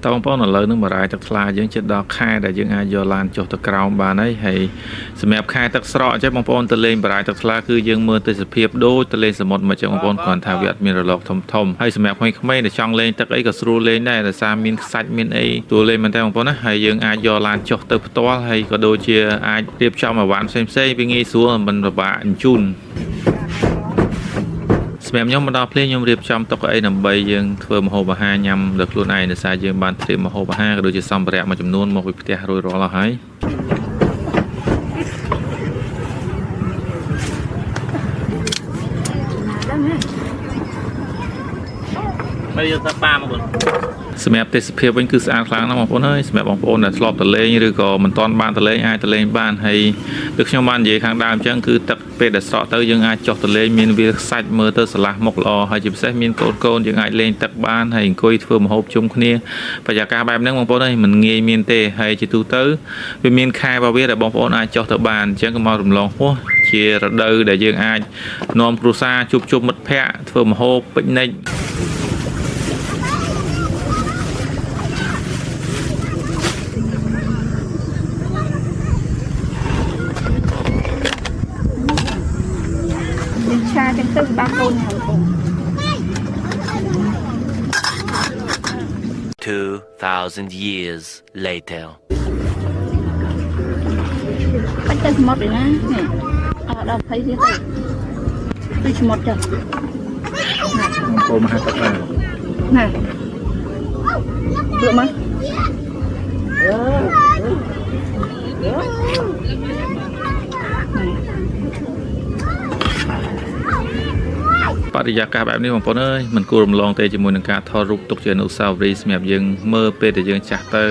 តបងប្អូនឥឡូវនឹងបរាយទឹកថ្លាយើងជិតដល់ខែដែលយើងអាចយកឡានចុះទៅក្រោមបានហើយសម្រាប់ខែទឹកស្រកអញ្ចឹងបងប្អូនទៅលេងបរាយទឹកថ្លាគឺយើងមើលទេសភាពដូចទៅលេងសមុទ្រមកចឹងបងប្អូនគ្រាន់ថាវាអត់មានរលកធំហើយសម្រាប់ក្មេងៗដែលចង់លេងទឹកអីក៏ស្រួលលេងដែរដោយសារមានខ្សាច់មានអីទួលលេងមែនតើបងប្អូនណាហើយយើងអាចយកឡានចុះទៅផ្ទាល់ហើយក៏ដូចជាអាចរៀបចំអីវ៉ាន់ផ្សេងៗវាងាយស្រួលមិនពិបាកអញ្ជូនសម្រាប់ខ្ញុំមកដល់ភ្លេងខ្ញុំរៀបចំតុកៅអីដើម្បីយើងធ្វើម្ហូបអាហារញ៉ាំដល់ខ្លួនឯងដោយសារយើងបានត្រៀមម្ហូបអាហារក៏ដូចជាសម្ភារៈមួយចំនួនមកពីផ្ទះរួចរាល់អស់ហើយមកយកទៅប៉ាមកបងសម្រាប់ទេសភាពវិញគឺស្អាតខ្លាំងណាស់បងប្អូនអើយសម្រាប់បងប្អូនដែលធ្លាប់ទៅលេងឬក៏មិនទាន់បានទៅលេងអាចទៅលេងបានហើយដូចខ្ញុំបាននិយាយខាងដើមអញ្ចឹងគឺទឹកពេលដែលស្រកទៅយើងអាចចុះទៅលេងមានវាខ្សាច់មើលទៅស្រឡះមុខល្អហើយជាពិសេសមានកូនយើងអាចលេងទឹកបានហើយអង្គុយធ្វើម្ហូបជុំគ្នាបរិយាកាសបែបហ្នឹងបងប្អូនអើយមិនងាយមានទេហើយជាទូទៅវាមានខែរបស់វាដែលបងប្អូនអាចចុះទៅបានអញ្ចឹងក៏មករំលងហួសជារដូវដែលយើងអាចនាំគ្រួសារជួបជុំមិត្តភ័ក្តិធ្វើម្ហូបពិកនិចឆាទាំងទឹកបាក់កូនហើយបង2,000 years later បាច់ទៅស្មុតឯណានេះអត់ដល់20ទៀតទៅស្មុតចាកូនមហាទឹកដែរណាព្រោះមកបរិយាកាសបែបនេះបងប្អូនអើយមិនគួររំលងទេជាមួយនឹងការថតរូបទុកជាអនុស្សាវរីយ៍សម្រាប់យើងមើលពេលដែលយើងចាស់ទៅ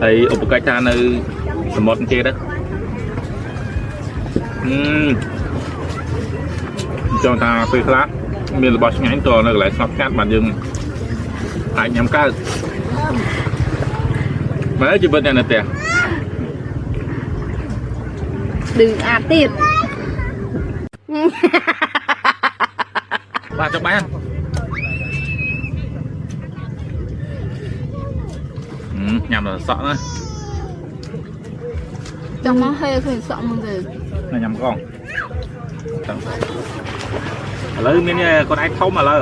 ហើយឧបកិច្ចថានៅសមុទ្រគេទៅចង់ថាពេលខ្លះមានរបស់ឆ្ងាញ់តនៅកន្លែងស្ងប់ស្ងាត់បានយើងអាចញ៉ាំកើតមើលជីវិតអ្នកនៅផ្ទះឌឺអាទៀតបាទចុះបានញ៉ាំដល់សក់ណាចង់មកហើយឃើញសក់មកទៅញ៉ាំកងឥឡូវមានកូនឯងធំឥឡូវ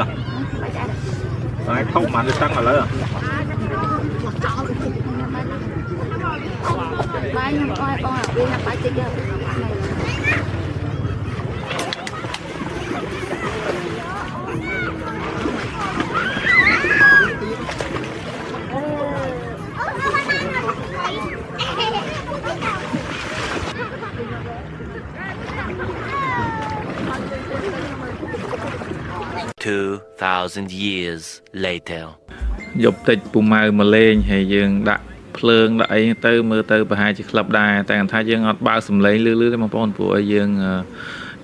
កូនឯងធំបានទៅតាំងឥឡូវបាយខ្ញុំអត់បងវាបាយតិចទៅ2,000 years later យកតិចពូម៉ៅមកលេងហើយយើងដាក់ភ្លើងដាក់អីទៅមើលទៅប្រហែលជាក្លឹបដែរតែគាត់ថាយើងអត់បើកសំឡេងលឺទេបងប្អូនព្រោះឲ្យយើង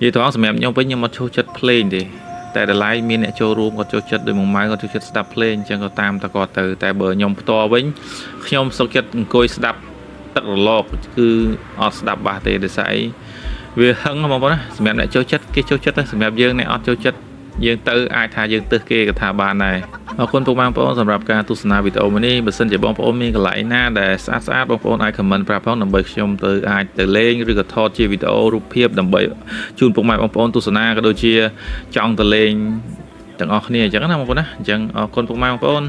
និយាយត្រង់សម្រាប់ខ្ញុំវិញខ្ញុំអត់ចូលចិត្តភ្លេងទេតែតម្លៃមានអ្នកចូលរួមគាត់ចូលចិត្តដោយមួយម៉ៅគាត់ចូលចិត្តស្ដាប់ភ្លេងអញ្ចឹងក៏តាមតែគាត់ទៅតែបើខ្ញុំផ្ទាល់វិញខ្ញុំសុខចិត្តអង្គុយស្ដាប់ទឹករលកគឺអត់ស្ដាប់បាសទេដោយសារអីវាហឹងបងប្អូនណាសម្រាប់អ្នកចូលចិត្តគេចូលចិត្តតែសម្រាប់យើងអ្នកអត់ចូលចិត្តយើងទៅអាចថាយើងទៅគេក៏ថាបានដែរអរគុណពុកម៉ែបងប្អូនសម្រាប់ការទស្សនាវីដេអូមួយនេះបើសិនជាបងប្អូនមានកន្លែងណាដែលស្អាតបងប្អូនអាច comment ប្រាប់ផងដើម្បីខ្ញុំទៅអាចទៅលេងឬក៏ថតជាវីដេអូរូបភាពដើម្បីជូនពុកម៉ែបងប្អូនទស្សនាក៏ដូចជាចង់ទៅលេងទាំងអស់គ្នាអញ្ចឹងណាបងប្អូនណាអញ្ចឹងអរគុណពុកម៉ែបងប្អូន